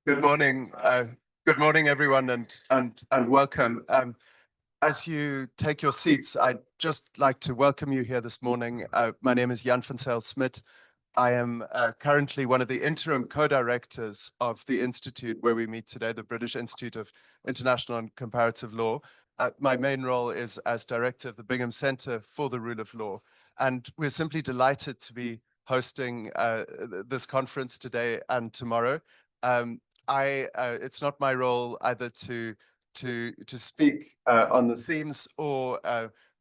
Good morning. Good morning, everyone, and welcome. As you take your seats, I'd just like to welcome you here this morning. My name is Jan van Smit. I am currently one of the interim co-directors of the institute where we meet today, the British Institute of International and Comparative Law. My main role is as director of the Bingham Centre for the Rule of Law, and we're simply delighted to be hosting this conference today and tomorrow. It's not my role either to speak on the themes or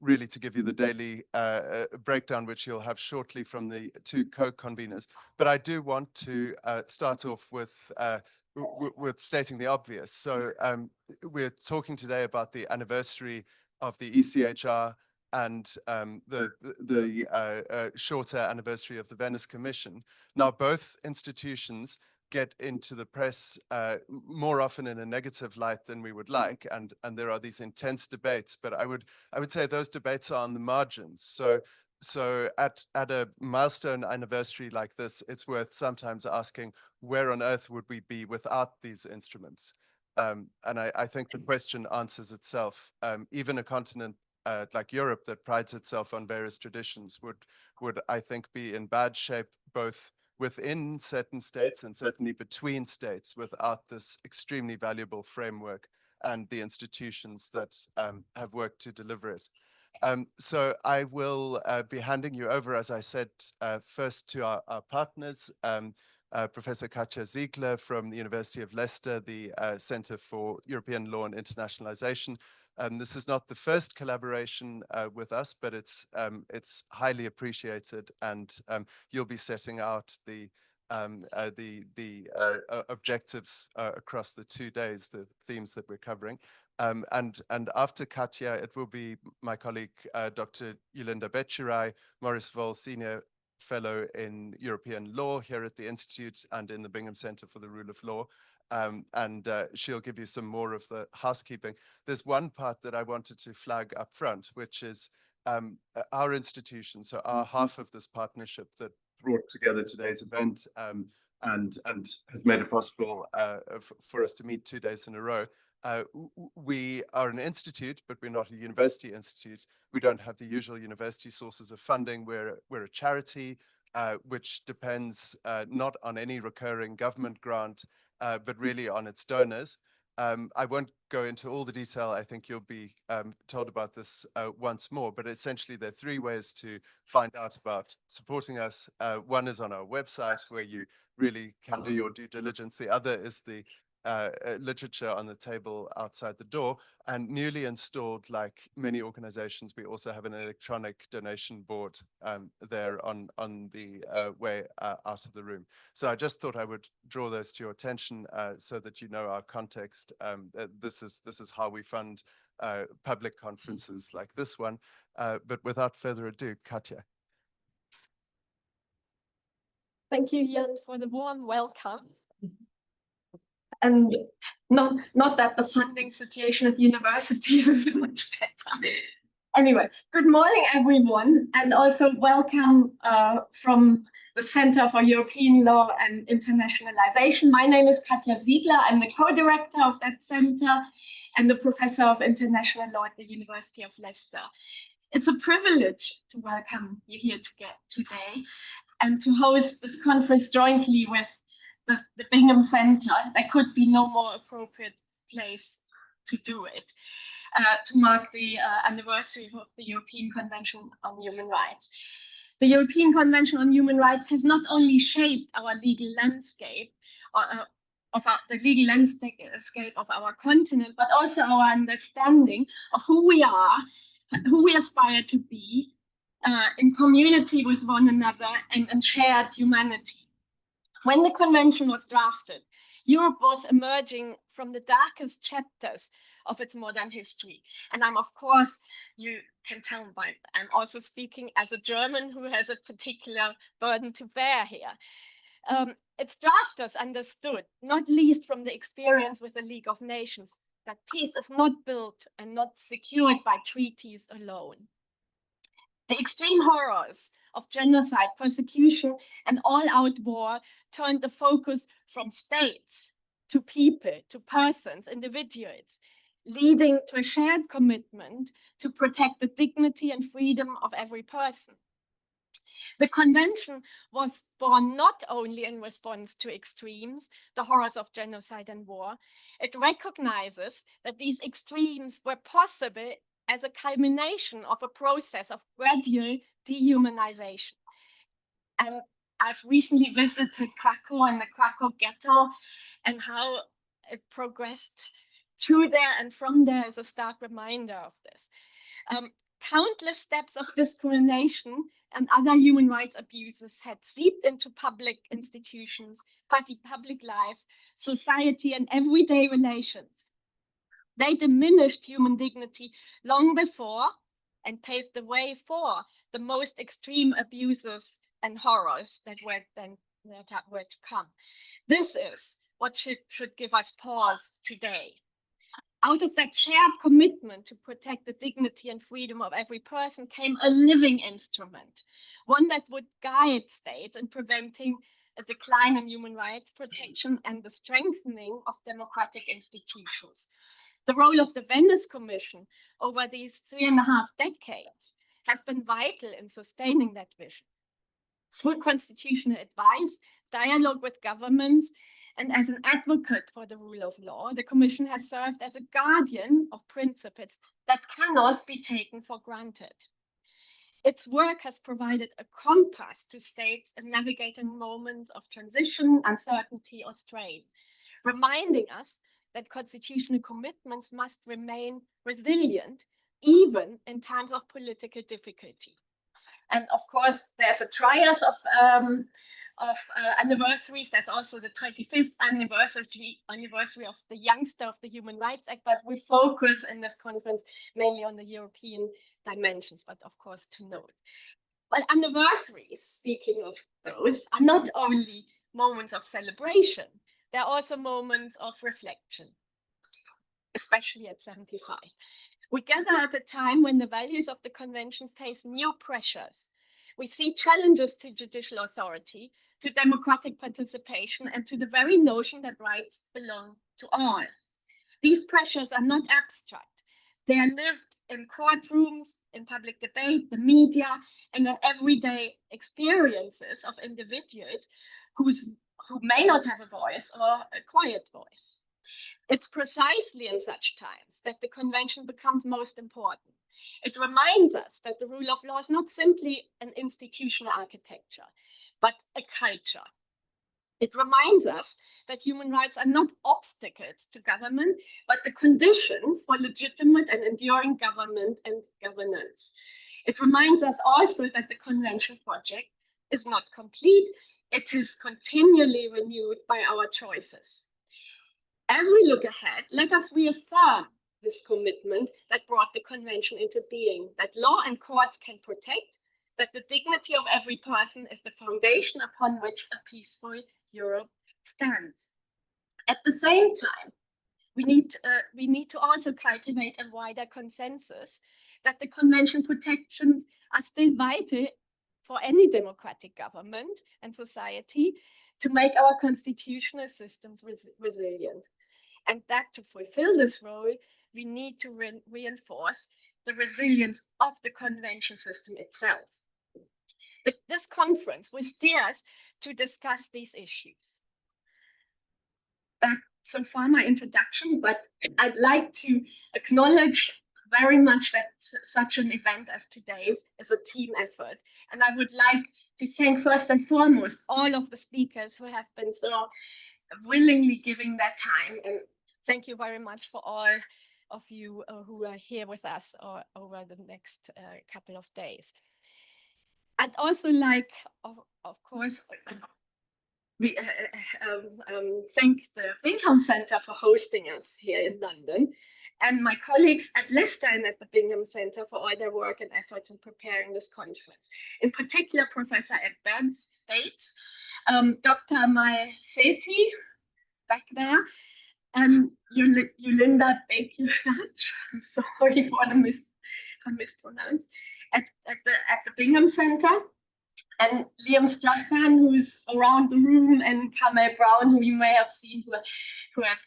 really to give you the daily breakdown, which you'll have shortly from the two co-conveners. But I do want to start off with stating the obvious. So we're talking today about the anniversary of the ECHR and the shorter anniversary of the Venice Commission. Now, both institutions get into the press more often in a negative light than we would like, and there are these intense debates. But I would say those debates are on the margins. So at a milestone anniversary like this, it's worth sometimes asking, where on earth would we be without these instruments? And I think the question answers itself. Even a continent like Europe that prides itself on various traditions would I think be in bad shape, both within certain states and certainly between states, without this extremely valuable framework and the institutions that have worked to deliver it. So I will be handing you over, as I said, first to our partners, Professor Katja Ziegler from the University of Leicester, the Center for European Law and Internationalization. This is not the first collaboration with us, but it's highly appreciated, and you'll be setting out the objectives across the 2 days, the themes that we're covering. And after Katja, it will be my colleague, Dr. Julinda Beqiraj, Maurice Vol, Senior Fellow in European Law here at the Institute and in the Bingham Center for the Rule of Law. And she'll give you some more of the housekeeping. There's one part that I wanted to flag up front, which is our institution, so our half of this partnership that brought together today's event and has made it possible for us to meet 2 days in a row. We are an institute, but we're not a university institute. We don't have the usual university sources of funding. We're a charity, which depends not on any recurring government grant, but really on its donors. I won't go into all the detail. I think you'll be told about this once more, but essentially there are 3 ways to find out about supporting us. One is on our website, where you really can do your due diligence. The other is the literature on the table outside the door, and newly installed, like many organizations, we also have an electronic donation board there on the way out of the room. So I just thought I would draw those to your attention so that you know our context. This is how we fund public conferences like this one. But without further ado, Katja. Thank you, Jan, for the warm welcome. And not that the funding situation at universities is so much better. Anyway, good morning, everyone, and also welcome from the Center for European Law and Internationalization. My name is Katja Ziegler. I'm the co-director of that center and the professor of international law at the University of Leicester. It's a privilege to welcome you here today and to host this conference jointly with the Bingham Center. There could be no more appropriate place to do it, to mark the anniversary of the European Convention on Human Rights. The European Convention on Human Rights has not only shaped our legal landscape, the legal landscape of our continent, but also our understanding of who we are, who we aspire to be, in community with one another and shared humanity. When the convention was drafted, Europe was emerging from the darkest chapters of its modern history. And of course, you can tell I'm also speaking as a German who has a particular burden to bear here. Its drafters understood, not least from the experience with the League of Nations, that peace is not built and not secured by treaties alone. The extreme horrors of genocide, persecution, and all-out war turned the focus from states to people, to persons, individuals, leading to a shared commitment to protect the dignity and freedom of every person. The convention was born not only in response to extremes, the horrors of genocide and war, it recognizes that these extremes were possible as a culmination of a process of gradual dehumanization. And I've recently visited Krakow and the Krakow ghetto and how it progressed to there and from there is a stark reminder of this. Countless steps of discrimination and other human rights abuses had seeped into public institutions, public life, society, and everyday relations. They diminished human dignity long before and paved the way for the most extreme abuses and horrors that were to come. This is what should give us pause today. Out of that shared commitment to protect the dignity and freedom of every person came a living instrument, one that would guide states in preventing a decline in human rights protection and the strengthening of democratic institutions. The role of the Venice Commission over these 3.5 decades has been vital in sustaining that vision. Through constitutional advice, dialogue with governments, and as an advocate for the rule of law, the Commission has served as a guardian of principles that cannot be taken for granted. Its work has provided a compass to states in navigating moments of transition, uncertainty, or strain, reminding us that constitutional commitments must remain resilient, even in times of political difficulty. And of course, there's a triad of anniversaries. There's also the 25th anniversary of the youngster of the Human Rights Act, but we focus in this conference mainly on the European dimensions, but of course to note. But anniversaries, speaking of those, are not only moments of celebration, they're also moments of reflection, especially at 75. We gather at a time when the values of the convention face new pressures. We see challenges to judicial authority, to democratic participation, and to the very notion that rights belong to all. These pressures are not abstract. They are lived in courtrooms, in public debate, the media, and in everyday experiences of individuals who may not have a voice or a quiet voice. It's precisely in such times that the convention becomes most important. It reminds us that the rule of law is not simply an institutional architecture, but a culture. It reminds us that human rights are not obstacles to government, but the conditions for legitimate and enduring government and governance. It reminds us also that the convention project is not complete. It is continually renewed by our choices. As we look ahead, let us reaffirm this commitment that brought the convention into being, that law and courts can protect, that the dignity of every person is the foundation upon which a peaceful Europe stands. At the same time, we need to also cultivate a wider consensus that the convention protections are still vital for any democratic government and society to make our constitutional systems resilient. And that to fulfill this role, we need to reinforce the resilience of the convention system itself. This conference will steer us to discuss these issues. That's so far my introduction, but I'd like to acknowledge very much that such an event as today's is a team effort. And I would like to thank first and foremost all of the speakers who have been so willingly giving their time. And thank you very much for all of you who are here with us over the next couple of days. I'd also like, of course, we thank the Bingham Center for hosting us here in London, and my colleagues at Leicester and at the Bingham Center for all their work and efforts in preparing this conference. In particular, Professor Ed Bates, Dr. Mai Sethi, back there, and Julinda Beqiraj, I'm sorry for the mispronounced, at the Bingham Center. And Liam Strachan, who's around the room, and Kamel Brown, who you may have seen, who are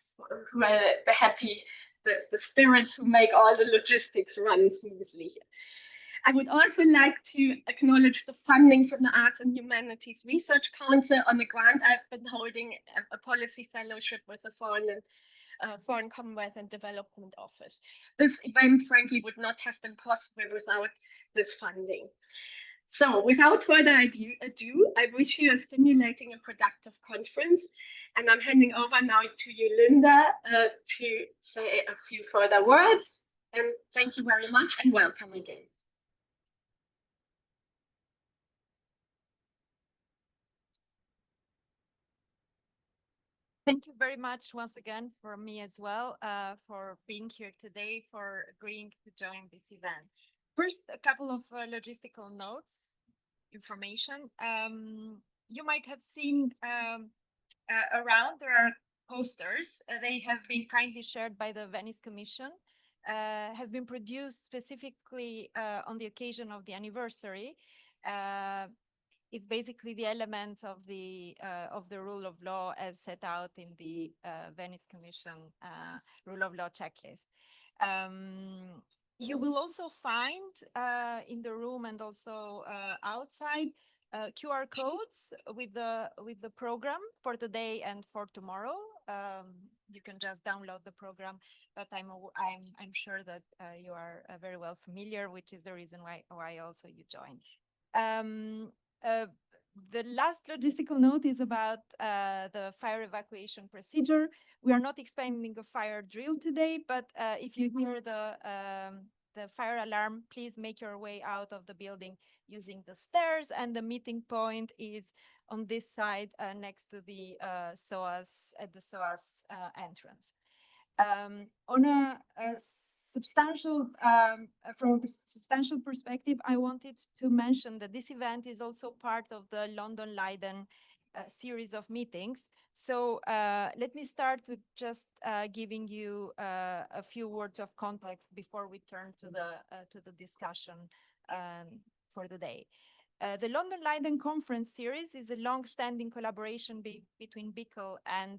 the spirits who make all the logistics run smoothly here. I would also like to acknowledge the funding from the Arts and Humanities Research Council on the grant I've been holding, a policy fellowship with the Foreign Commonwealth and Development Office. This event, frankly, would not have been possible without this funding. So without further ado, I wish you a stimulating and productive conference. And I'm handing over now to Julinda to say a few further words. And thank you very much and welcome again. Thank you very much once again for me as well for being here today, for agreeing to join this event. First, a couple of logistical notes, information. You might have seen around, there are posters. They have been kindly shared by the Venice Commission, have been produced specifically on the occasion of the anniversary. It's basically the elements of the rule of law as set out in the Venice Commission rule of law checklist. You will also find in the room and also outside QR codes with the program for today and for tomorrow. You can just download the program, but I'm sure that you are very well familiar, which is the reason why also you joined. The last logistical note is about the fire evacuation procedure. We are not expanding a fire drill today, but if you hear the fire alarm, please make your way out of the building using the stairs, and the meeting point is on this side next to the SOAS, at the SOAS entrance. On a substantial, from a substantial perspective, I wanted to mention that this event is also part of the London Leiden series of meetings. So let me start with just giving you a few words of context before we turn to the discussion for the day. The London Leiden Conference series is a long-standing collaboration between BIICL and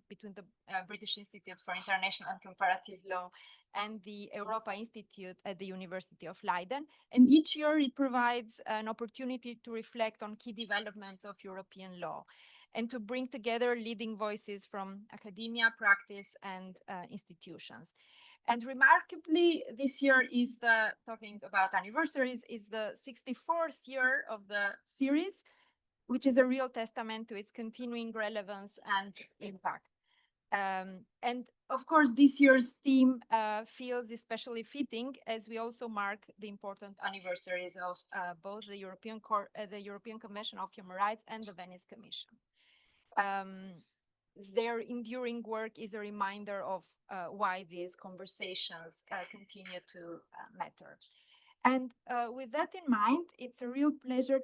between the British Institute for International and Comparative Law and the Europa Institute at the University of Leiden. And each year it provides an opportunity to reflect on key developments of European law and to bring together leading voices from academia, practice, and institutions. And remarkably, this year is talking about anniversaries, is the 64th year of the series, which is a real testament to its continuing relevance and impact. And of course, this year's theme feels especially fitting as we also mark the important anniversaries of both the European Convention of Human Rights and the Venice Commission. Their enduring work is a reminder of why these conversations continue to matter. And with that in mind, it's a real pleasure